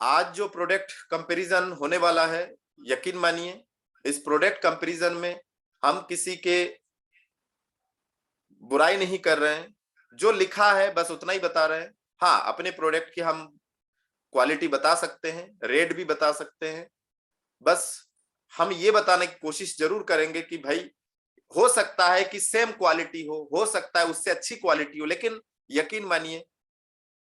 आज जो product comparison होने वाला है, यकीन मानिए इस प्रोडक्ट कंपैरिजन में हम किसी के बुराई नहीं कर रहे हैं। जो लिखा है बस उतना ही बता रहे हैं। हाँ, अपने प्रोडक्ट की हम क्वालिटी बता सकते हैं, रेट भी बता सकते हैं। बस हम ये बताने की कोशिश जरूर करेंगे कि भाई हो सकता है कि सेम क्वालिटी हो सकता है उससे अच्छी क्वालिटी हो, लेकिन यकीन मानिए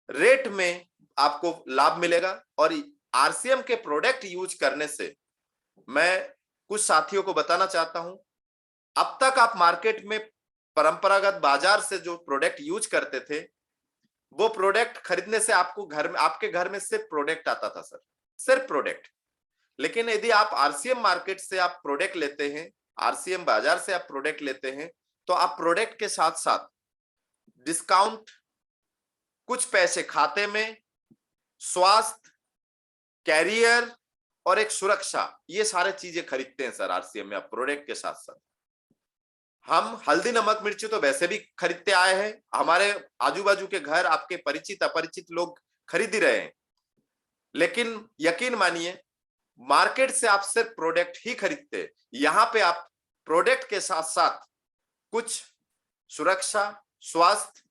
रेट में आपको लाभ मिलेगा। और आरसीएम के प्रोडक्ट यूज करने से मैं कुछ साथियों को बताना चाहता हूं, अब तक आप मार्केट में परंपरागत बाजार से जो प्रोडक्ट यूज करते थे, वो प्रोडक्ट खरीदने से आपको घर में, आपके घर में सिर्फ प्रोडक्ट आता था सर, सिर्फ प्रोडक्ट। लेकिन यदि आप आरसीएम मार्केट से आप प्रोडक्ट लेते हैं, आरसीएम बाजार से आप प्रोडक्ट लेते हैं, तो आप प्रोडक्ट के साथ साथ डिस्काउंट, कुछ पैसे खाते में, स्वास्थ्य, कैरियर और एक सुरक्षा, ये सारे चीजें खरीदते हैं सर आरसीएम में आप प्रोडक्ट के साथ साथ। हम हल्दी नमक मिर्ची तो वैसे भी खरीदते आए हैं, हमारे आजू बाजू के घर आपके परिचित अपरिचित लोग खरीद ही रहे हैं। लेकिन यकीन मानिए मार्केट से आप सिर्फ प्रोडक्ट ही खरीदते, यहां पे आप प्रोडक्ट के साथ साथ कुछ सुरक्षा, स्वास्थ्य,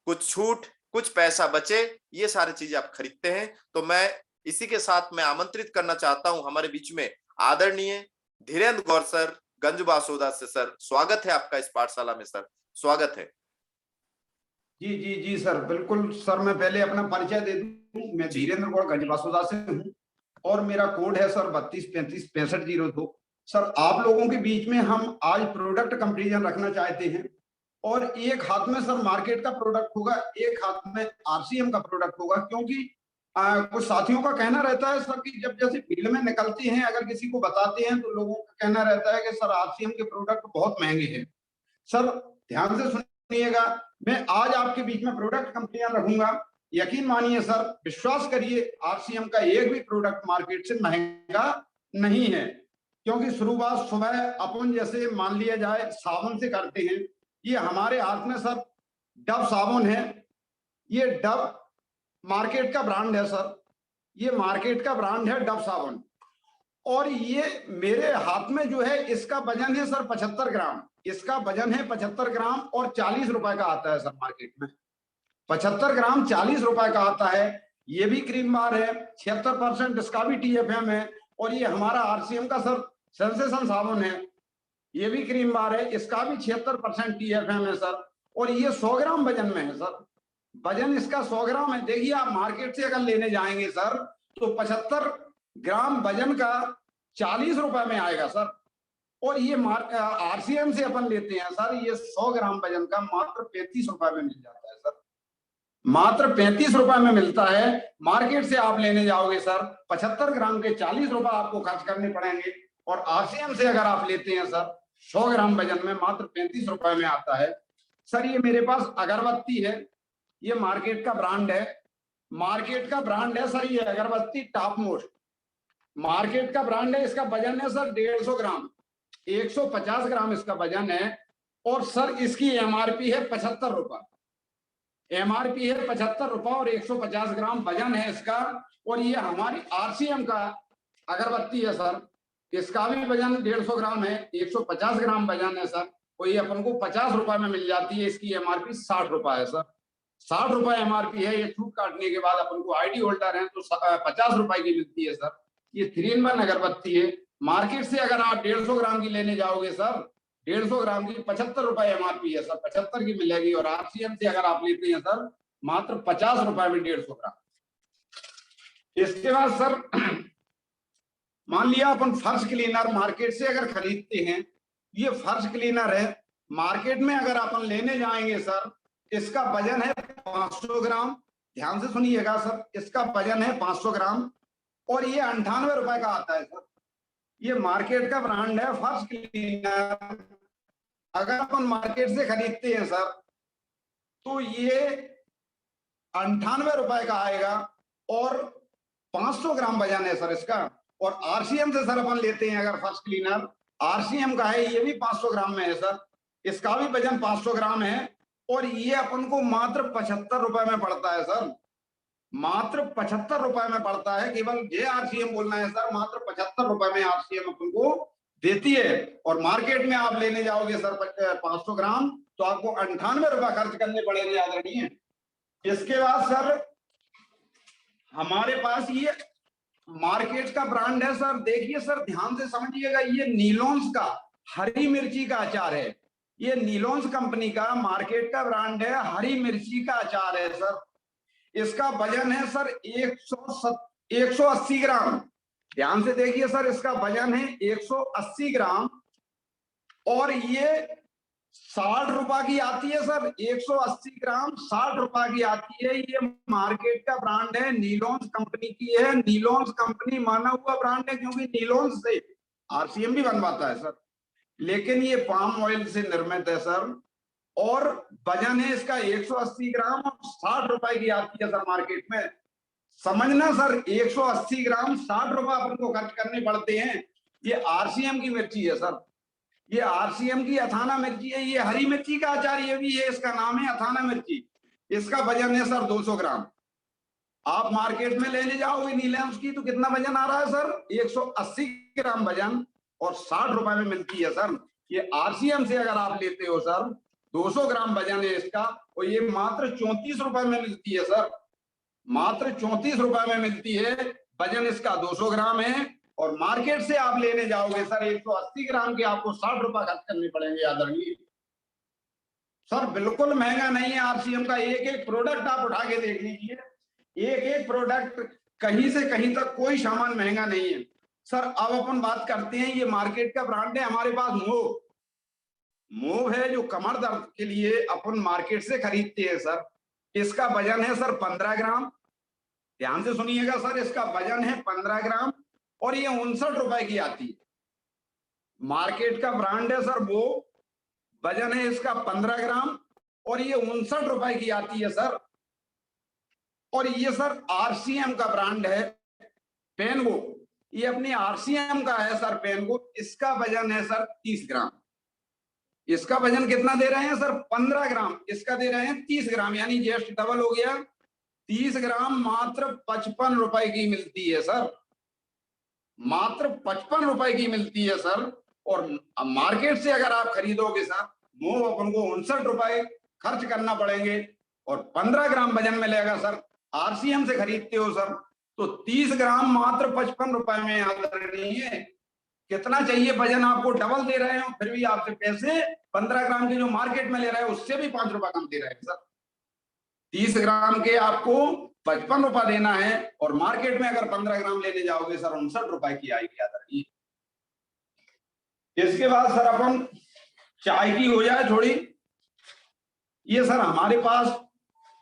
कुछ छूट, कुछ पैसा बचे, ये सारी चीजें आप खरीदते हैं। तो मैं इसी के साथ मैं आमंत्रित करना चाहता हूं हमारे बीच में आदरणीय धीरेन्द्र गौर सर, गंजबासौदा से। सर स्वागत है आपका इस पाठशाला में, सर स्वागत है। जी जी जी सर, बिल्कुल सर। मैं पहले अपना परिचय दे दूं, मैं धीरेन्द्र गौड़ गंजबासौदा से हूं और मेरा कोड है सर 32356502। सर आप लोगों के बीच में हम आज प्रोडक्ट कंपैरिजन रखना चाहते हैं और एक हाथ में सर मार्केट का प्रोडक्ट होगा, एक हाथ में आरसीएम का प्रोडक्ट होगा। क्योंकि कुछ साथियों का कहना रहता है सर कि जब जैसे फील्ड में निकलते हैं, अगर किसी को बताते हैं तो लोगों का कहना रहता है कि सर आरसीएम के प्रोडक्ट बहुत महंगे हैं। सर ध्यान से सुनिएगा, मैं आज आपके बीच में प्रोडक्ट कंपनियां रखूंगा। यकीन मानिए सर, विश्वास करिए, आरसीएम का एक भी प्रोडक्ट मार्केट से महंगा नहीं है। क्योंकि शुरुआत सुबह अपन जैसे मान लिया जाए साबुन से करते हैं। ये हमारे हाथ में सर डव साबुन है। ये डव मार्केट का ब्रांड है सर, ये मार्केट का ब्रांड है डव साबुन। और ये मेरे हाथ में जो है इसका वजन है सर 75 ग्राम। इसका वजन है 75 ग्राम और 40 रुपए का आता है सर मार्केट में। 75 ग्राम 40 रुपए का आता है। ये भी क्रीम बार है, 76% इसका भी टीएफएम है। और ये हमारा आरसीएम का सर सेंसेशन साबुन है, ये भी क्रीम बार है, इसका भी 76% टीएफएम है सर। और ये 100 ग्राम वजन में है सर, वजन इसका 100 ग्राम है। देखिए आप मार्केट से अगर लेने जाएंगे सर तो 75 ग्राम वजन का 40 रुपए में आएगा सर। और ये आरसीएम से अपन लेते हैं सर, ये 100 ग्राम वजन का मात्र 35 रुपए में मिल जाता है सर, मात्र 35 रुपए में मिलता है। मार्केट से आप लेने जाओगे सर 75 ग्राम के 40 रुपए आपको खर्च करने पड़ेंगे। और आरसीएम से अगर आप लेते हैं सर 100 ग्राम वजन में मात्र 35 रुपए में आता है सर। ये मेरे पास अगरबत्ती है, ये मार्केट का ब्रांड है, मार्केट का ब्रांड है सर। ये अगरबत्ती टॉप मोस्ट मार्केट का ब्रांड है। इसका वजन है सर 150 ग्राम, 150 ग्राम इसका वजन है। और सर इसकी एमआरपी है 75 रुपए, एमआरपी है 75 रुपए और 150 ग्राम वजन है इसका। और ये हमारी आरसीएम का अगरबत्ती है सर, इसका भी वजन 150 ग्राम है, 150 ग्राम वजन है सर। और ये अपन को 50 रुपए में मिल जाती है। इसकी एमआरपी 60 रुपए है सर, 60 रुपए एमआरपी है। ये छूट काटने के बाद अपन को आईडी होल्डर है तो 50 रुपए की मिलती है सर। ये 3-in-1 अगरबत्ती है। मार्केट से अगर आप 150 ग्राम की लेने जाओगे सर, 150 ग्राम की 75 रुपए एमआरपी है सर, 75 की मिलेगी। और आरसीएम से अगर आप लेते हैं सर मात्र 50 रुपए में 150 ग्राम। इसके बाद सर मान लिया अपन फर्श क्लीनर मार्केट से अगर खरीदते हैं, ये फर्श क्लीनर है, मार्केट में अगर अपन लेने जाएंगे सर, इसका वजन है 500 ग्राम। ध्यान से सुनिएगा सर, इसका वजन है 500 ग्राम और ये 98 रुपए का आता है सर। ये मार्केट का ब्रांड है फर्श क्लीनर। अगर अपन मार्केट से खरीदते हैं सर तो ये 98 रुपए का आएगा और 500 ग्राम वजन है सर इसका। और आरसीएम से सर अपन लेते हैं अगर फर्श क्लीनर, आरसीएम का है, ये भी 500 ग्राम में है सर, इसका भी वजन 500 ग्राम है। और ये अपन को मात्र 75 रुपए में पड़ता है सर। मात्र 75 रुपए में पड़ता है। केवल ये आरसीएम बोलना है सर, मात्र 75 रुपए में आरसीएम अपन को देती है। और मार्केट में आप लेने जाओगे सर 500 ग्राम तो आपको 98 रुपए खर्च करने पड़ेंगे आदरणीय। इसके बाद सर हमारे पास ये मार्केट का ब्रांड है सर, देखिए सर ध्यान से समझिएगा, ये नीलोन्स का हरी मिर्ची का अचार है। ये नीलोन्स कंपनी का मार्केट का ब्रांड है, हरी मिर्ची का अचार है सर। इसका वजन है सर 180 ग्राम। ध्यान से देखिए सर, इसका वजन है 180 ग्राम और ये 60 रुपए की आती है सर। 180 ग्राम 60 रुपए की आती है। ये मार्केट का ब्रांड है, नीलोन्स कंपनी की है। नीलोन्स कंपनी माना हुआ ब्रांड है क्योंकि नीलोन्स से आरसीएम भी बनवाता है सर, लेकिन ये पाम ऑयल से निर्मित है सर। और वजन है इसका 180 ग्राम और 60 रुपए की आती है सर मार्केट में। समझना सर, 180 ग्राम 60 रुपए अपन को खर्च करने पड़ते हैं। ये आरसीएम की मिर्ची है सर, ये आरसीएम की अथाना मिर्ची है। ये हरी मिर्ची का अचार ये भी है, इसका नाम है अथाना मिर्ची। इसका वजन है सर 200 ग्राम। आप मार्केट में लेने जाओगे नीलेम्स की तो कितना वजन आ रहा है सर? 180 ग्राम वजन और 60 रुपए में मिलती है सर। ये आरसीएम से अगर आप लेते हो सर 200 ग्राम वजन है इसका और ये मात्र 34 रुपए में मिलती है सर। मात्र 34 रुपए में मिलती है, वजन इसका 200 ग्राम है। और मार्केट से आप लेने जाओगे सर 180 ग्राम के आपको 60 रुपए खर्च करने पड़ेंगे आदरणीय। सर बिल्कुल महंगा नहीं है आरसीएम का। एक एक प्रोडक्ट आप उठा के देख लीजिए, एक एक प्रोडक्ट कहीं से कहीं तक कोई सामान महंगा नहीं है सर। अब अपन बात करते हैं, ये मार्केट का ब्रांड है। हमारे पास मूव है जो कमर दर्द के लिए अपन मार्केट से खरीदते हैं सर। इसका वजन है सर 15 ग्राम। ध्यान से सुनिएगा सर, इसका वजन है 15 ग्राम और ये 59 रुपए की आती है। मार्केट का ब्रांड है सर वो, वजन है इसका 15 ग्राम और ये 59 रुपए की आती है सर। और ये सर आरसीएम का ब्रांड है पेनगो, ये अपनी आरसीएम का है सर पेनगो। इसका वजन है सर 30 ग्राम। इसका वजन कितना दे रहे हैं सर? 15 ग्राम। इसका दे रहे हैं 30 ग्राम, यानी जस्ट डबल हो गया। 30 ग्राम मात्र 55 रुपए की मिलती है सर, मात्र 55 रुपए की मिलती है सर। और मार्केट से अगर आप खरीदोगे सर वो अपन को 59 रुपए खर्च करना पड़ेंगे और 15 ग्राम वजन मिलेगा सर। आरसीएम से खरीदते हो सर तो 30 ग्राम मात्र 55 रुपए में आदरणीय। कितना चाहिए वजन? आपको डबल दे रहे हो फिर भी आपसे पैसे 15 ग्राम के जो मार्केट में ले रहे हैं उससे भी 5 रुपए कम दे रहे हैं सर। 30 ग्राम के आपको 55 रुपए देना है और मार्केट में अगर 15 ग्राम लेने जाओगे सर 59 रुपए की आएगी आदरणीय। इसके बाद सर अपन चाय की हो जाए थोड़ी। ये सर हमारे पास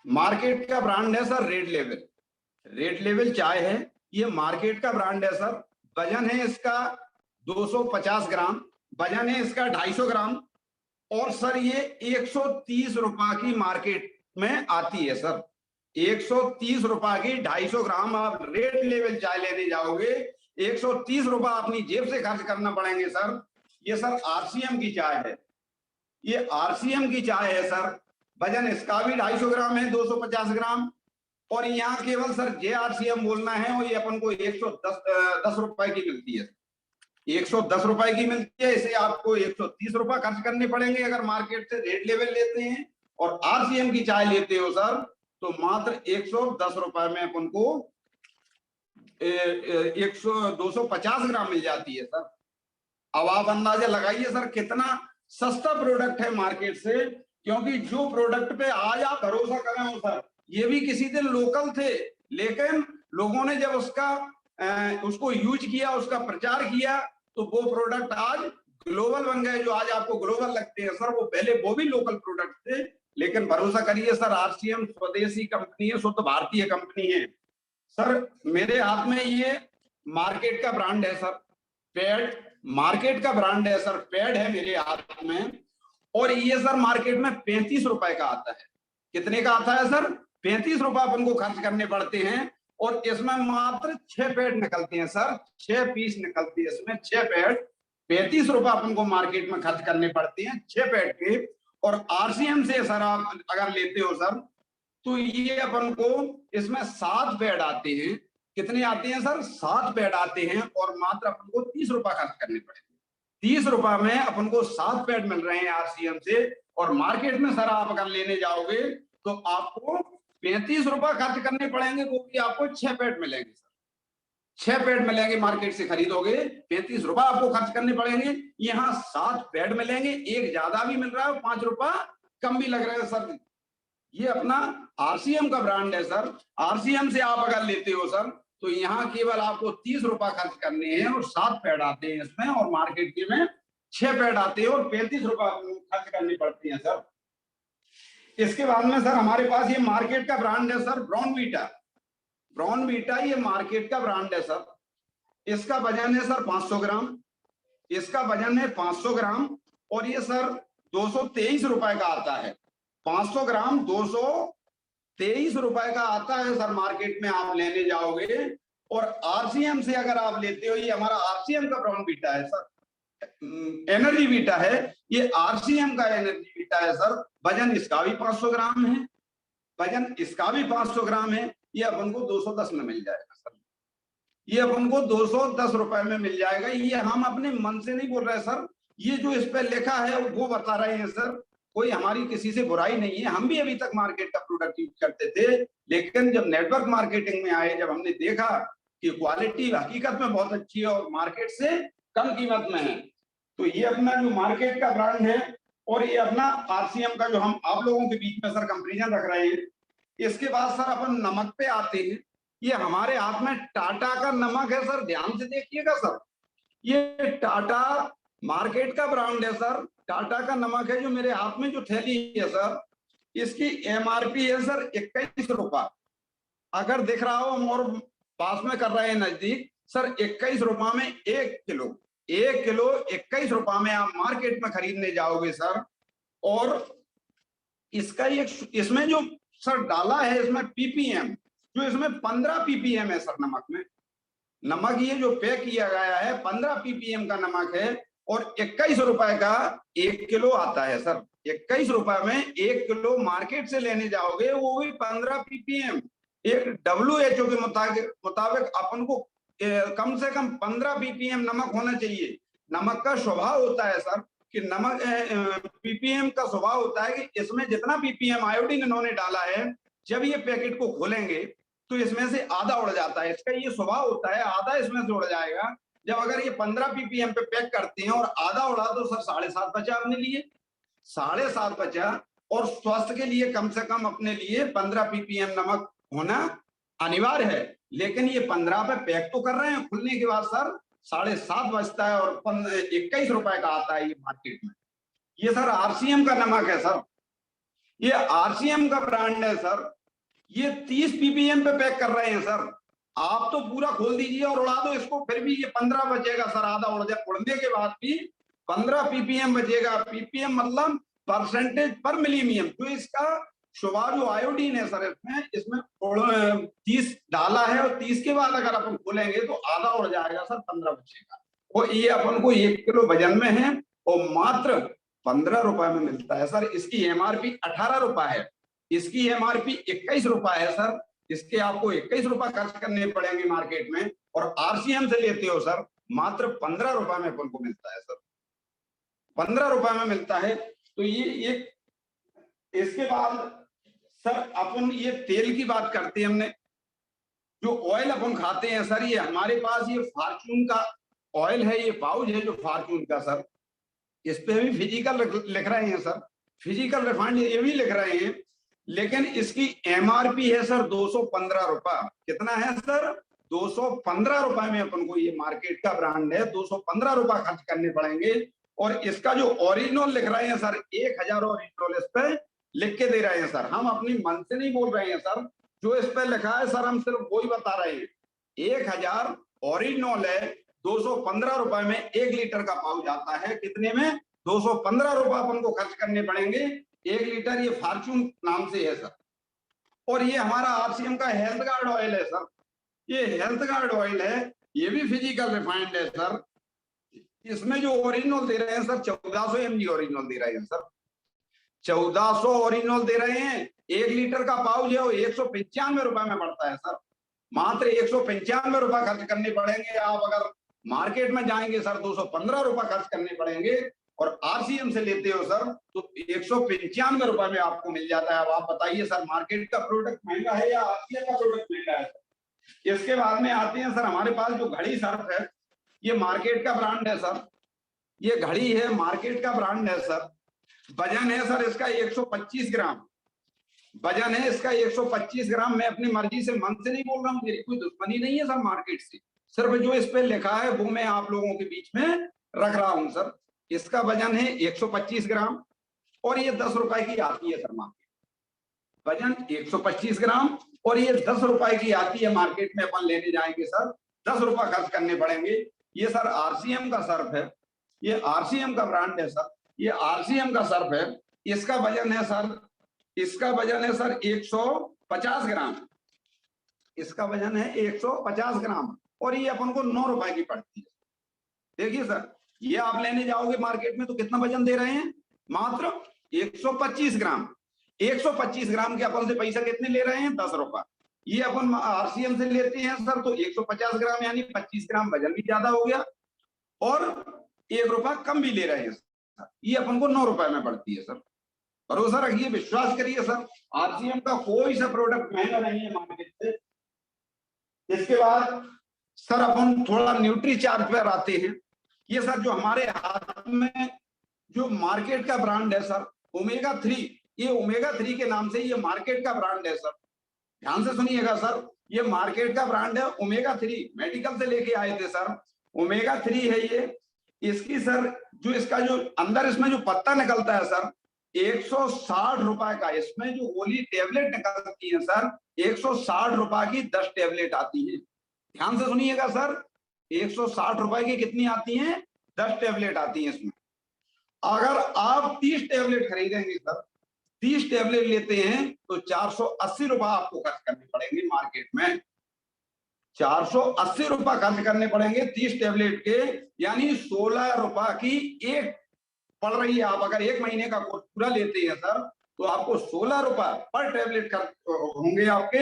मार्केट का ब्रांड है sir red level. Red level चाय है, ये मार्केट का ब्रांड है सर। वजन है इसका 250 ग्राम, वजन है इसका 250 ग्राम और सर ये 130 रुपए की मार्केट में आती है सर। 130 रुपए की 250 ग्राम आप रेड लेवल चाय लेने जाओगे 130 रुपए अपनी जेब से खर्च करना पड़ेंगे सर। ये सर आरसीएम की चाय है, ये आरसीएम की चाय है सर। वजन इसका भी 250 ग्राम है, 250 ग्राम। और यहाँ केवल सर जे आरसीएम बोलना है और ये अपन को 110 रुपए की मिलती है। 110 रुपए की मिलती है, इसे आपको 130 रुपए खर्च करने पड़ेंगे अगर मार्केट से रेड लेवल लेते हैं। और आरसीएम की चाय लेते हो सर तो मात्र 110 रुपए में अपन को 250 ग्राम मिल जाती है सर। अब आप अंदाजा लगाइए सर कितना सस्ता प्रोडक्ट है मार्केट से। क्योंकि जो प्रोडक्ट पे आज आप भरोसा कर रहे हो सर, ये भी किसी दिन लोकल थे, लेकिन लोगों ने जब उसको यूज किया, उसका प्रचार किया तो वो प्रोडक्ट आज ग्लोबल बन गए। जो आज आपको ग्लोबल लगते हैं सर, वो पहले वो भी लोकल प्रोडक्ट थे। लेकिन भरोसा करिए सर, आरसीएम स्वदेशी कंपनी है, शुद्ध भारतीय कंपनी है सर। मेरे हाथ में ये मार्केट का ब्रांड है सर पैड, मार्केट का ब्रांड है सर पैड है मेरे हाथ में। और ये सर मार्केट में 35 रुपए का आता है। कितने का आता है सर? 35 रुपए अपन को खर्च करने पड़ते हैं। और इसमें मात्र 6 पैड निकलते हैं सर, 6 पीस निकलती है इसमें, 6 पैड। 35 रुपए अपन को मार्केट में खर्च करने पड़ते हैं 6 पैड के। और आरसीएम से सर आप अगर लेते हो सर तो ये अपन को इसमें 7 बेड आते हैं। कितने आते हैं सर? 7 बेड आते हैं और मात्र अपन को 30 रुपए खर्च करने पड़ेंगे। 30 रुपए में अपन को 7 बेड मिल रहे हैं आरसीएम से, और मार्केट में सर आप अगर लेने जाओगे तो आपको 35 रुपए खर्च करने पड़ेंगे, वो भी आपको 6 बेड मिलेंगे सर। 6 बेड मिलेंगे, मार्केट से खरीदोगे 35 रुपए आपको खर्च करने पड़ेंगे। यहाँ 7 बेड मिलेंगे, एक ज्यादा भी मिल रहा है, 5 रुपए कम भी लग रहे हैं सर। ये अपना आरसीएम का ब्रांड है सर। आरसीएम से आप अगर लेते हो सर तो यहाँ केवल आपको 30 रुपए खर्च करने हैं और 7 पैड आते हैं इसमें, और मार्केट के में 6 पैड आते हैं और 35 रुपए खर्च करनी पड़ती है सर। इसके बाद में सर हमारे पास ये मार्केट का ब्रांड है सर ब्राउनवीटा। ब्राउनवीटा ये मार्केट का ब्रांड है सर। इसका वजन है सर 500 ग्राम। इसका वजन है 500 ग्राम और ये सर 223 रुपए का आता है। 500 ग्राम 223 रुपए का आता है सर, मार्केट में आप लेने जाओगे। और आरसीएम से अगर आप लेते हो, ये हमारा आरसीएम का ब्राउनवीटा है सर, एनर्जी वीटा है, ये आरसीएम का एनर्जी वीटा है सर। वजन इसका भी 500 ग्राम है, वजन इसका भी 500 ग्राम है। ये अपन को 210 में मिल जाएगा सर। ये अपन को 210 रुपए में मिल जाएगा। ये हम अपने मन से नहीं बोल रहे सर, ये जो इस पे लिखा है वो बता रहे हैं सर। कोई हमारी किसी से बुराई नहीं है। हम भी अभी तक मार्केट का प्रोडक्ट यूज करते थे, लेकिन जब नेटवर्क मार्केटिंग में आए, जब हमने देखा कि क्वालिटी हकीकत में बहुत अच्छी है और मार्केट से कम कीमत में है, तो ये अपना जो मार्केट का ब्रांड है और ये अपना आरसीएम का जो हम आप लोगों के बीच में सर कंपेरिजन रख रहे हैं। इसके बाद सर अपन नमक पे आते हैं। ये हमारे हाथ में टाटा का नमक है सर, ध्यान से देखिएगा सर। ये टाटा मार्केट का ब्रांड है सर, टाटा का नमक है। जो मेरे हाथ में जो थैली है सर, इसकी एमआरपी है सर 21 रुपए। अगर दिख रहा हो हम और पास में कर रहे हैं नजदीक सर, 21 रुपए में 1 किलो 21 रुपए में आप मार्केट में खरीदने जाओगे सर। और इसका ये इसमें जो सर डाला है इसमें पीपीएम, जो इसमें 15 पीपीएम है सर नमक में। नमक ये जो पैक किया गया है 15 पीपीएम का नमक है और 21 रुपए का 1 किलो आता है सर। 21 रुपए में 1 किलो मार्केट से लेने जाओगे, वो भी 15 पीपीएम। एक WHO के मुताबिक अपन को कम से कम 15 पीपीएम नमक होना चाहिए। नमक का स्वभाव होता है सर कि नमक पीपीएम का स्वभाव होता है कि इसमें जितना पीपीएम आयोडीन इन्होंने डाला है, जब ये पैकेट को खोलेंगे तो इसमें से आधा उड़ जाता है। इसका ये स्वभाव होता है, आधा इसमें से उड़ जाएगा। जब अगर ये 15 पीपीएम पे पैक करते हैं और आधा उड़ा तो सर 7.5 बचा अपने लिए, 7.5 बचा। और स्वास्थ्य के लिए कम से कम अपने लिए 15 पीपीएम नमक होना अनिवार्य है। लेकिन ये 15 पे पैक तो कर रहे हैं, खुलने के बाद सर 7.5 बचता है और 21 रुपए का आता है ये मार्केट में। ये सर आरसीएम का नमक है सर, ये आरसीएम का ब्रांड है सर। ये 30 पीपीएम पे पैक कर रहे हैं सर। आप तो पूरा खोल दीजिए और उड़ा दो इसको, फिर भी ये 15 बचेगा सर। आधा उड़ जाए, उड़ने के बाद भी 15 पीपीएम बचेगा। पीपीएम मतलब परसेंटेज पर मिलीमीटर। जो इसका स्वभाव जो आयोडीन है सर, इसमें 30 डाला है और 30 के बाद अगर अपन खोलेंगे तो आधा उड़ जाएगा सर, 15 बचेगा। और ये अपन को 1 किलो वजन में है और मात्र 15 रुपए में मिलता है सर। इसकी एमआरपी 18 रुपए है, इसकी एमआरपी 21 रुपए है सर। इसके आपको 21 रुपए खर्च करने पड़ेंगे मार्केट में, और आरसीएम से लेते हो सर मात्र 15 रुपए में अपन को मिलता है सर, 15 रुपए में मिलता है। तो ये इसके बाद सर अपन ये तेल की बात करते हैं। हमने जो ऑयल अपन खाते हैं सर, ये हमारे पास ये फॉर्च्यून का ऑयल है, ये पाउच है जो फॉर्च्यून का सर। इस पे भी फिजिकल लिख रहे हैं सर, फिजिकल रिफाइंड ये भी लिख रहे हैं। लेकिन इसकी एमआरपी है सर 215 रुपए। कितना है सर? 215 रुपए में अपन को ये मार्केट का ब्रांड है, 215 रुपए खर्च करने पड़ेंगे। और इसका जो ओरिजिनल लिख रहे हैं सर, 1000 ओरिजिनल इस पे लिख के दे रहे हैं सर। हम अपनी मन से नहीं बोल रहे हैं सर, जो इस पे लिखा है सर हम सिर्फ वही बता रहे हैं। 1000 ओरिजिनल है, 215 रुपए में 1 लीटर का पाउच आता है। कितने में? 215 रुपए अपन को खर्च करने पड़ेंगे 1 लीटर। ये फॉर्च्यून नाम से है सर। और ये हमारा आरसीएम का हेल्थ गार्ड ऑयल है सर। ये हेल्थ गार्ड ऑयल है, ये भी फिजिकल रिफाइंड है सर। इसमें जो ओरिजिनल दे रहे हैं सर 1400 mg ओरिजिनल दे रहे हैं सर, 1400 ओरिजिनल दे रहे हैं। 1 लीटर का पाउच है वो 195 रुपए में पड़ता है सर। मात्र 195 रुपए खर्च करने पड़ेंगे। आप अगर मार्केट में जाएंगे सर 215 रुपए खर्च करने पड़ेंगे, और आरसीएम से लेते हो सर तो 195 रुपए में आपको मिल जाता है। अब आप बताइए सर, मार्केट का प्रोडक्ट महंगा है या आरसीएम का प्रोडक्ट महंगा है? इसके बाद में आते हैं सर, हमारे पास जो घड़ी सर्फ है, ये मार्केट का ब्रांड है सर। ये घड़ी है, मार्केट का ब्रांड है सर। वजन है सर इसका 125 ग्राम। वजन है इसका 125 ग्राम। मैं अपनी मर्जी से, मन से नहीं बोल रहा हूँ, मेरी कोई दुश्मनी नहीं है सर मार्केट से। सिर्फ जो इस पे लिखा है वो मैं आप लोगों के बीच में रख रहा हूं सर। इसका वजन है 125 ग्राम और ये 10 रुपए की आती है सर मार्केट। वजन 125 ग्राम और ये 10 रुपए की आती है मार्केट में। अपन लेने जाएंगे सर 10 रुपए खर्च करने पड़ेंगे। ये सर आरसीएम का सर्फ है, ये आरसीएम का ब्रांड है सर। ये आरसीएम का सर्फ है। इसका वजन है सर, इसका वजन है सर 150 ग्राम। इसका वजन है 150 ग्राम और ये अपन को 9 रुपए की पड़ती है। देखिए सर, ये आप लेने जाओगे मार्केट में तो कितना वजन दे रहे हैं? मात्र 125 ग्राम। 125 ग्राम के अपन से पैसा कितने ले रहे हैं? 10 रुपए। ये अपन आरसीएम से लेते हैं सर तो 150 ग्राम यानी 25 ग्राम वजन भी ज्यादा हो गया और 1 रुपया कम भी ले रहे हैं सर। ये अपन को 9 रुपए में पड़ती है सर। भरोसा रखिए, विश्वास करिए सर, आरसीएम का कोई सा प्रोडक्ट महंगा नहीं है मार्केट से। इसके बाद सर अपन थोड़ा न्यूट्री चार्ज पर आते हैं। ये सर जो हमारे हाथ में जो मार्केट का ब्रांड है सर, ओमेगा 3। ये ओमेगा 3 के नाम से ये मार्केट का ब्रांड है सर। ध्यान से सुनिएगा सर, ये मार्केट का ब्रांड है ओमेगा 3। मेडिकल से लेके आए थे सर, ओमेगा 3 है ये। इसकी सर जो इसका जो अंदर इसमें जो पत्ता निकलता है सर 160 रुपए का। इसमें जो गोली टेबलेट निकलती है सर 160 रुपए की 10 टेबलेट आती है। ध्यान से सुनिएगा सर, 160 रुपए की कितनी आती हैं? 10 टेबलेट आती हैं इसमें। अगर आप 30 टेबलेट खरीदेंगे सर, 30 टेबलेट लेते हैं तो 480 रुपए आपको खर्च करने पड़ेंगे मार्केट में। 480 रुपए खर्च करने पड़ेंगे 30 टेबलेट के, यानी 16 रुपए की एक पड़ रही है। आप अगर 1 महीने का कोर्स पूरा लेते हैं सर तो आपको 16 रुपए पर टेबलेट खर्च होंगे आपके,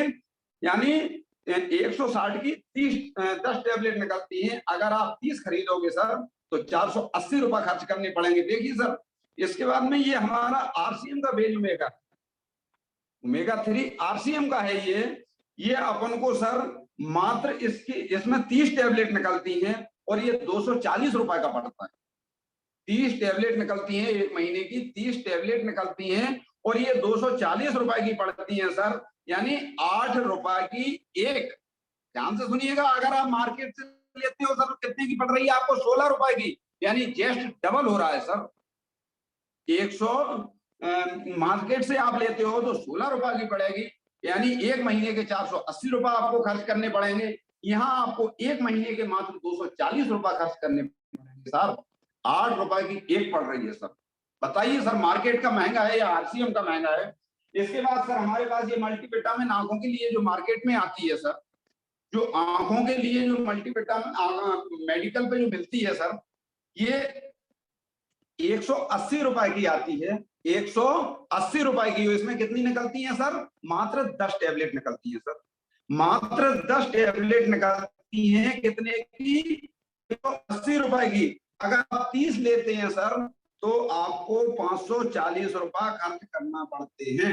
यानी 160 की 10 टेबलेट निकलती हैं। अगर आप 30 खरीदोगे सर तो 480 रुपए खर्च करने पड़ेंगे। देखिए सर, इसके बाद में ये हमारा आरसीएम का बेज ओमेगा, ओमेगा 3 आरसीएम का है ये अपन को सर मात्र इसमें 30 टेबलेट निकलती हैं और ये 240 रुपए का पड़ता है। 30 टेबलेट निकलती हैं 1 महीने की, 30 टेबलेट निकलती हैं और ये 240 रुपए की पड़ती हैं सर, यानी 8 रुपए की एक। ध्यान से सुनिएगा, अगर आप मार्केट से लेते हो सर तो कितने की पड़ रही है आपको? 16 रुपए की, यानी जस्ट डबल हो रहा है सर। 100 मार्केट से आप लेते हो तो 16 रुपए की पड़ेगी, यानी 1 महीने के 480 रुपए आपको खर्च करने पड़ेंगे। यहाँ आपको 1 महीने के मात्र 240 रुपए खर्च करने पड़ेंगे सर। 8 रुपए की एक पड़ रही है सर। बताइए सर, मार्केट का महंगा है या आरसीएम का महंगा है? इसके बाद सर हमारे पास ये मल्टीविटामिन आंखों के लिए जो मार्केट में आती है सर, जो आंखों के लिए जो मल्टीविटामिन मेडिकल पे जो मिलती है सर, ये 180 रुपए की आती है। 180 रुपए की। इसमें कितनी निकलती है सर? मात्र 10 टेबलेट निकलती है सर। मात्र 10 टेबलेट निकलती हैं। कितने की? 180 रुपए की। अगर आप 30 लेते हैं सर तो आपको 540 रुपए खर्च करना पड़ते हैं।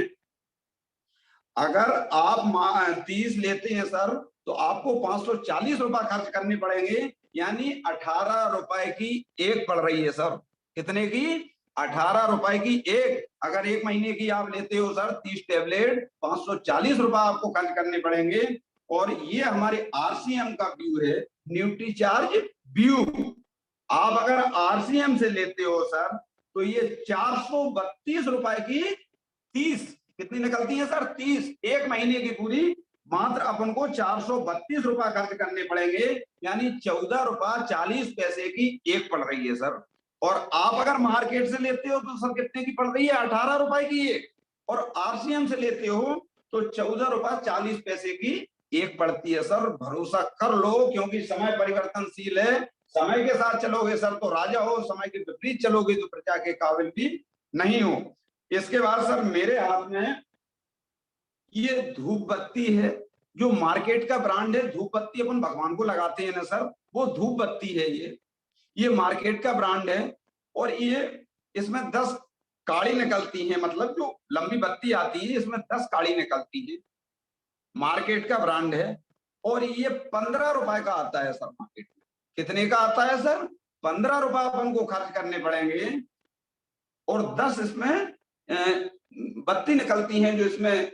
अगर आप 30 लेते हैं सर तो आपको 540 रुपए खर्च करने पड़ेंगे, यानी 18 रुपए की एक पड़ रही है सर। कितने की? 18 रुपए की एक। अगर 1 महीने की आप लेते हो सर 30 टेबलेट, 540 रुपए आपको खर्च करने पड़ेंगे। और ये हमारे आरसीएम का व्यू है, न्यूट्री चार्ज व्यू। आप अगर आरसीएम से लेते हो सर तो ये 432 रुपए की 30 कितनी निकलती है सर? 30। 1 महीने की पूरी मात्र अपन को 432 रुपए खर्च करने पड़ेंगे, यानी 14 रुपए 40 पैसे की एक पड़ रही है सर। और आप अगर मार्केट से लेते हो तो सर कितने की पड़ रही है? 18 रुपए की एक। और आरसीएम से लेते हो तो 14 रुपए 40 पैसे की एक पड़ती है सर। भरोसा कर लो, क्योंकि समय परिवर्तनशील है। समय के साथ चलोगे सर तो राजा हो, समय के विपरीत चलोगे तो प्रजा के काबिल भी नहीं हो। इसके बाद सर मेरे हाथ में ये धूप बत्ती है, जो मार्केट का ब्रांड है। धूप बत्ती अपन भगवान को लगाते हैं ना सर, वो धूप बत्ती है ये मार्केट का ब्रांड है। और ये इसमें 10 काड़ी निकलती हैं, मतलब जो लंबी बत्ती आती है इसमें 10 काड़ी निकलती है। मार्केट का ब्रांड है और ये 15 रुपए का आता है सर मार्केट में। कितने का आता है सर? 15 रुपए अपन को खर्च करने पड़ेंगे। और 10 इसमें बत्ती निकलती हैं जो इसमें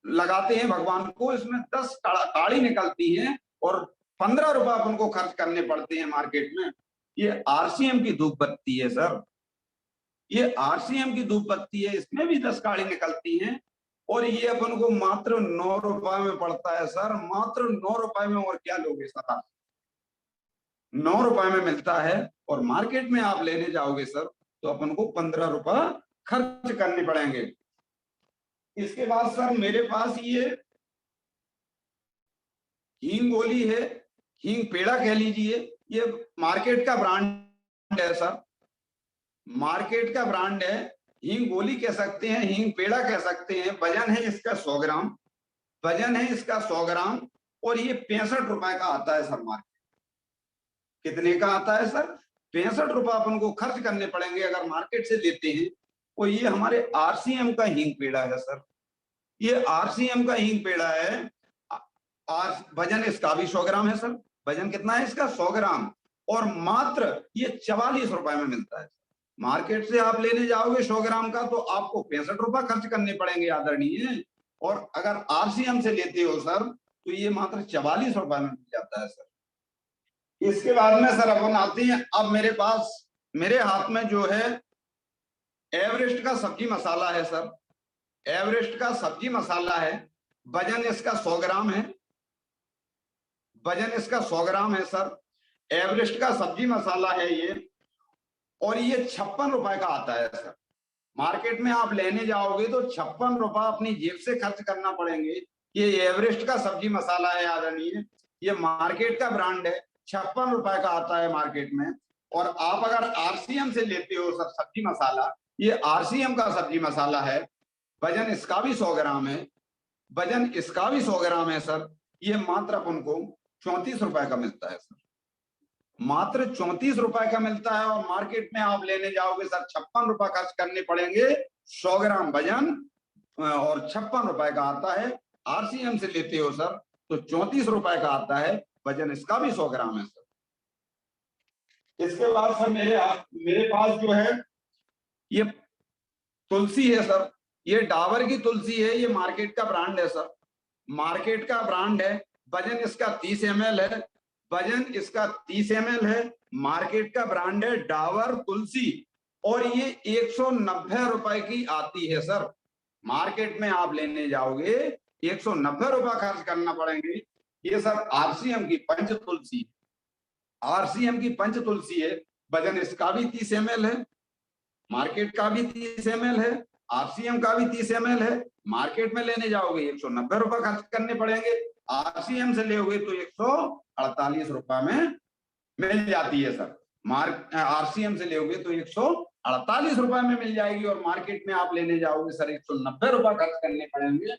लगाते हैं भगवान को, इसमें 10 काड़ी निकलती हैं और 15 रुपए अपन को खर्च करने पड़ते हैं मार्केट में। ये आरसीएम की धूप बत्ती है सर, ये आरसीएम की धूप बत्ती है, इसमें भी 10 काड़ी निकलती हैं और ये अपन को मात्र 9 रुपए में पड़ता है सर। मात्र 9 रुपए में, और क्या लोगे सर आप? 9 रुपए में मिलता है और मार्केट में आप लेने जाओगे सर तो अपन को 15 रुपए खर्च करने पड़ेंगे। इसके बाद सर मेरे पास ये हींग गोली है, हींग पेड़ा कह लीजिए, ये मार्केट का ब्रांड है सर, मार्केट का ब्रांड है। हींग गोली कह सकते हैं, हींग पेड़ा कह सकते हैं। वजन है इसका 100 ग्राम, वजन है इसका 100 ग्राम और ये 65 रुपए का आता है सर मार्केट। कितने का आता है सर? 65 रुपए अपन को खर्च करने पड़ेंगे अगर मार्केट से लेते हैं। और ये हमारे आरसीएम का हींग पेड़ा है सर, ये आरसीएम का हींग पेड़ा है। वजन इसका भी 100 ग्राम है सर। वजन कितना है इसका? 100 ग्राम और मात्र ये 44 रुपए में मिलता है। मार्केट से आप लेने जाओगे 100 ग्राम का तो आपको 65 रुपए खर्च करने पड़ेंगे आदरणीय, और अगर आरसीएम से लेते हो सर तो ये मात्र 44 रुपए में मिल जाता है सर। इसके बाद में सर अपन आते हैं, अब मेरे पास मेरे हाथ में जो है एवरेस्ट का सब्जी मसाला है सर, एवरेस्ट का सब्जी मसाला है। वजन इसका 100 ग्राम है, वजन इसका 100 ग्राम है सर। एवरेस्ट का सब्जी मसाला है ये, और ये 56 रुपए का आता है सर। मार्केट में आप लेने जाओगे तो 56 रुपए अपनी जेब से खर्च करना पड़ेंगे। ये एवरेस्ट का सब्जी मसाला है आदरणीय, ये मार्केट का ब्रांड है, 56 रुपए का आता है मार्केट में। और आप अगर आरसीएम से लेते हो सर सब्जी मसाला, ये आरसीएम का सब्जी मसाला है। वजन इसका भी 100 ग्राम है, वजन इसका भी 100 ग्राम है सर। ये मात्र अपन को 34 रुपए का मिलता है सर, मात्र 34 रुपए का मिलता है। और मार्केट में आप लेने जाओगे सर 56 रुपए खर्च करने पड़ेंगे। 100 ग्राम वजन और 56 रुपए का आता है। आरसीएम से लेते हो सर तो 34 रुपए का आता है, वजन इसका भी 100 ग्राम है सर। इसके बाद सर मेरे पास जो है ये तुलसी है सर, ये डाबर की तुलसी है, ये मार्केट का ब्रांड है सर, मार्केट का ब्रांड है। वजन इसका 30 ml है, वजन इसका 30 ml है। मार्केट का ब्रांड है डाबर तुलसी और ये 190 रुपए की आती है सर। मार्केट में आप लेने जाओगे 190 रुपए खर्च करना पड़ेंगे। ये सर आरसीएम की पंच तुलसी, आरसीएम की पंच तुलसी है। वजन इसका भी 30 ml है, मार्केट का भी 30 ml है, आरसीएम का भी 30 ml है। मार्केट में लेने जाओगे 190 रुपए खर्च करने पड़ेंगे, आरसीएम से लेोगे तो 148 रुपए में मिल जाती है सर। आरसीएम से लेोगे तो 148 रुपए में मिल जाएगी और मार्केट में आप लेने जाओगे सर 190 रुपए खर्च करने पड़ेंगे।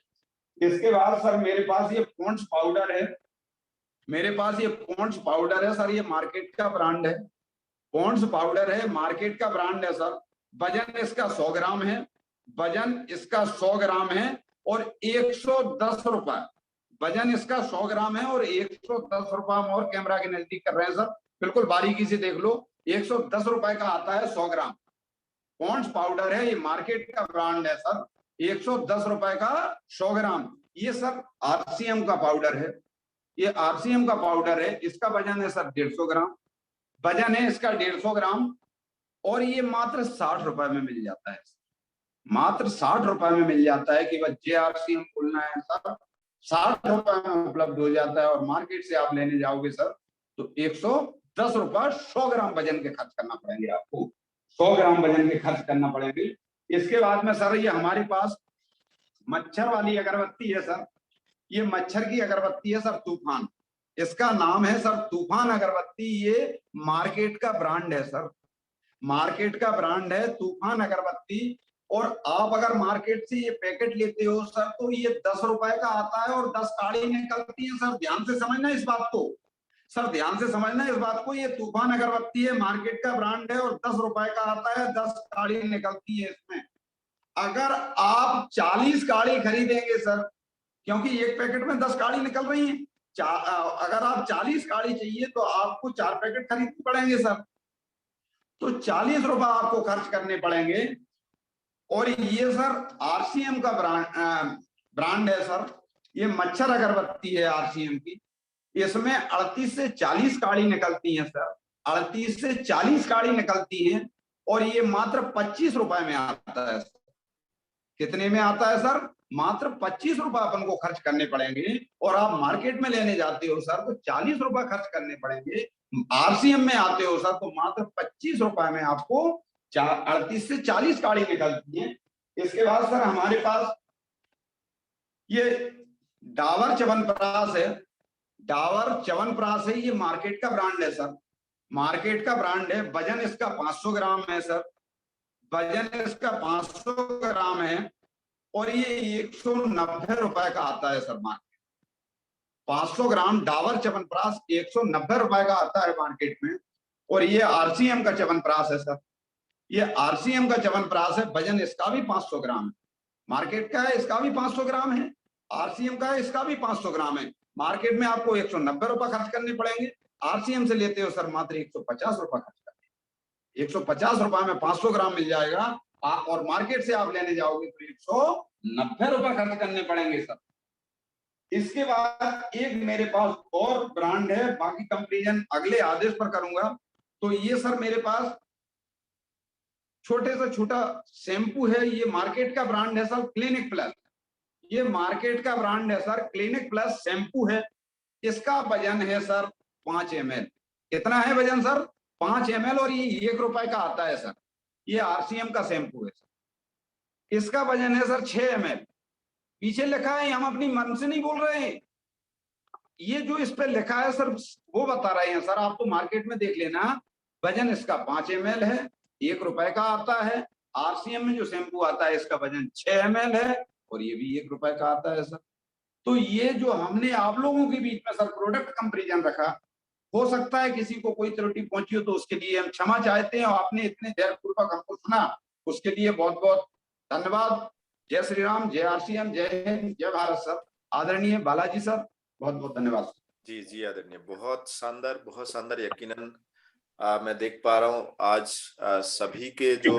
इसके बाद सर मेरे पास ये पॉन्ड्स पाउडर है, मेरे पास ये पॉन्ड्स पाउडर है सर, ये मार्केट का ब्रांड है। पॉन्ड्स पाउडर है, मार्केट का ब्रांड है सर। वजन इसका 100 ग्राम है, वजन इसका 100 ग्राम है और 110 रुपए। वजन इसका 100 ग्राम है और 110 रुपए। हम और कैमरा के नजदीक कर रहे हैं सर, बिल्कुल बारीकी से देख लो। 110 रुपए का आता है 100 ग्राम। पॉन्ड्स पाउडर है, ये मार्केट का ब्रांड है सर, 110 रुपए का 100 ग्राम। ये सर आरसीएम का पाउडर है, ये आरसीएम का पाउडर है। इसका वजन है सर 150 ग्राम, वजन है इसका 150 ग्राम और ये मात्र 60 रुपए में मिल जाता है, मात्र 60 रुपए में मिल जाता है कि बस जेआरसीएम खोलना है सर, 60 रुपए में उपलब्ध हो जाता है। और मार्केट से आप लेने जाओगे सर तो 110 रुपए 100 ग्राम वजन के खर्च करना पड़ेंगे आपको, 100 ग्राम वजन के खर्च करना पड़ेंगे। इसके बाद में सर ये हमारे पास मच्छर वाली अगरबत्ती है सर, ये मच्छर की अगरबत्ती है सर, तूफान इसका नाम है सर, तूफान अगरबत्ती। ये मार्केट का ब्रांड है सर, मार्केट का ब्रांड है तूफान अगरबत्ती। और आप अगर मार्केट से ये पैकेट लेते हो सर तो ये 10 रुपए का आता है और 10 काड़ी निकलती है। सर ध्यान से समझना इस बात को, सर ध्यान से समझना इस बात को। ये तूफान अगरबत्ती है, मार्केट का ब्रांड है और 10 रुपए का आता है, 10 काड़ी निकलती है इसमें। अगर आप 40 काड़ी खरीदेंगे सर, क्योंकि एक पैकेट में 10 काड़ी निकल रही है, अगर आप 40 काड़ी चाहिए तो आपको 4 पैकेट खरीदने पड़ेंगे सर, तो 40 रुपए आपको खर्च करने पड़ेंगे। और ये सर आरसीएम का ब्रांड है सर, ये मच्छर अगरबत्ती है आरसीएम की। इसमें 38 से 40 काड़ी निकलती हैं सर, 38 से 40 काड़ी निकलती हैं और ये मात्र 25 रुपए में आता है। कितने में आता है सर? मात्र 25 रुपए अपन को खर्च करने पड़ेंगे। और आप मार्केट में लेने जाते हो सर तो 40 रुपए खर्च करने पड़ेंगे। आरसीएम में आते हो सर तो मात्र 25 रुपए में आपको 38 से 40 काड़ी निकलती है। इसके बाद सर हमारे पास ये डाबर च्यवनप्राश है, डाबर च्यवनप्राश है, ये मार्केट का ब्रांड है सर, मार्केट का ब्रांड है। वजन इसका 500 ग्राम है सर, वजन इसका 500 ग्राम है और ये 190 रुपए का आता है सर मार्केट। 500 ग्राम डाबर च्यवनप्राश 190 रुपए का आता है मार्केट में। और ये आरसीएम का च्यवनप्राश है सर, ये आरसीएम का च्यवनप्राश है, वजन इसका भी 500 ग्राम है। मार्केट का है इसका भी 500 ग्राम है, आरसीएम का है इसका भी 500 ग्राम है। मार्केट में आपको 190 रुपए खर्च करने पड़ेंगे, आरसीएम से लेते हो सर मात्र 150 रुपए खर्च करने। 150 रुपए में 500 ग्राम मिल जाएगा और मार्केट से आप लेने जाओगे तो 190 रुपए खर्च करने पड़ेंगे सर। इसके बाद एक मेरे पास और ब्रांड है, बाकी कंपैरिजन अगले आदेश पर करूंगा। तो ये सर मेरे पास छोटे से छोटा शैम्पू है, ये मार्केट का ब्रांड है सर क्लिनिक प्लस, ये मार्केट का ब्रांड है सर क्लिनिक प्लस शैम्पू है। इसका वजन है सर 5 ml। कितना है वजन सर? 5 ml और ये 1 रुपए का आता है सर। ये आरसीएम का शैम्पू है सर, इसका वजन है सर 6 ml। पीछे लिखा है, हम अपनी मन से नहीं बोल रहे हैं, ये जो इस पे लिखा है सर वो बता रहे हैं सर। आप तो मार्केट में देख लेना, वजन इसका 5 ml है, 1 रुपए का आता है। आरसीएम में जो शैम्पू आता है इसका वजन 6 ml है और ये भी 1 रुपए का आता है सर। तो ये जो हमने आप लोगों के बीच में सर प्रोडक्ट कंपैरिजन रखा, हो सकता है किसी को कोई त्रुटि पहुंची हो तो उसके लिए हम क्षमा चाहते हैं। और आपने इतने धैर्यपूर्वक हमको सुना उसके लिए बहुत बहुत धन्यवाद। जय श्री राम, जय आरसीएम, जय हिंद, जय भारत सर। आदरणीय बालाजी सर, बहुत बहुत धन्यवाद। जी जी आदरणीय, बहुत शानदार, बहुत शानदार। यकीनन मैं देख पा रहा हूँ आज सभी के जो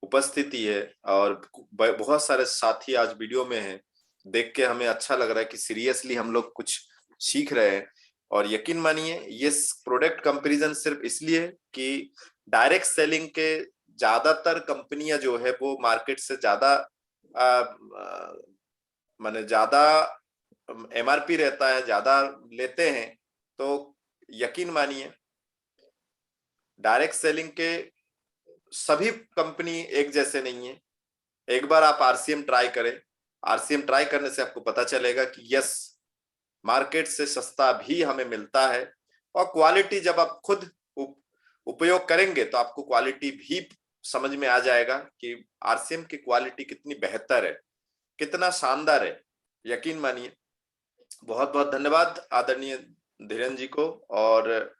उपस्थिति है और बहुत सारे साथी आज वीडियो में हैं, देख के हमें अच्छा लग रहा है कि सीरियसली हम लोग कुछ सीख रहे हैं। और यकीन मानिए ये प्रोडक्ट कंपैरिजन सिर्फ इसलिए कि डायरेक्ट सेलिंग के ज्यादातर कंपनियां जो है वो मार्केट से ज्यादा माने ज्यादा एमआरपी रहता है, ज्यादा लेते हैं। तो यकीन मानिए डायरेक्ट सेलिंग के सभी कंपनी एक जैसे नहीं है। एक बार आप आरसीएम ट्राई करें, आरसीएम ट्राई करने से आपको पता चलेगा कि यस, मार्केट से सस्ता भी हमें मिलता है। और क्वालिटी जब आप खुद उपयोग करेंगे तो आपको क्वालिटी भी समझ में आ जाएगा कि आरसीएम की क्वालिटी कितनी बेहतर है, कितना शानदार है। यकीन मानिए। बहुत बहुत धन्यवाद आदरणीय धीरेन्द्र जी को। और